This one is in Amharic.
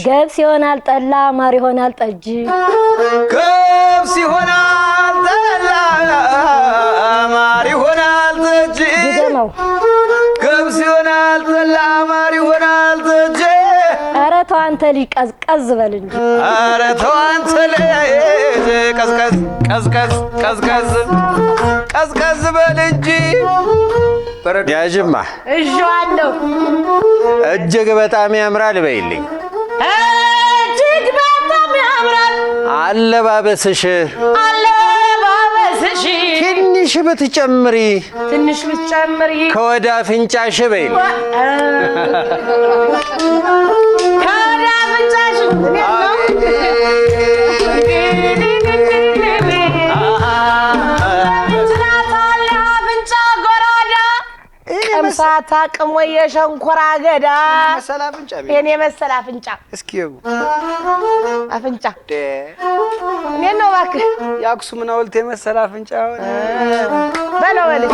ገብስ ይሆናል ጠላ ማር ይሆናል ጠጅ ገብስ ይሆናል ጠላ ማር ይሆናል ጠጅ ድገመው ገብስ ይሆናል ጠላ ማር ይሆናል ጠጅ ኧረ ተው አንተ ልጅ ቀዝቀዝ በል እንጂ ኧረ ተው አንተ ልጅ ቀዝቀዝ በል እንጂ ያዥማ እሺዋለሁ እጅግ በጣም ያምራል በይልኝ እጅግ በጣም ያምራል አለባበስሽ ትንሽ ብትጨምሪ ከወደ አፍንጫሽ በይልኝ ከወደ አፍንጫሽ ቀምሳታ ቅሞ የሸንኮራ አገዳ የኔ መሰል አፍንጫ እስኪ አፍንጫ እኔ ነው እባክህ የአክሱም ሐውልት የመሰለ አፍንጫ በለው በልኝ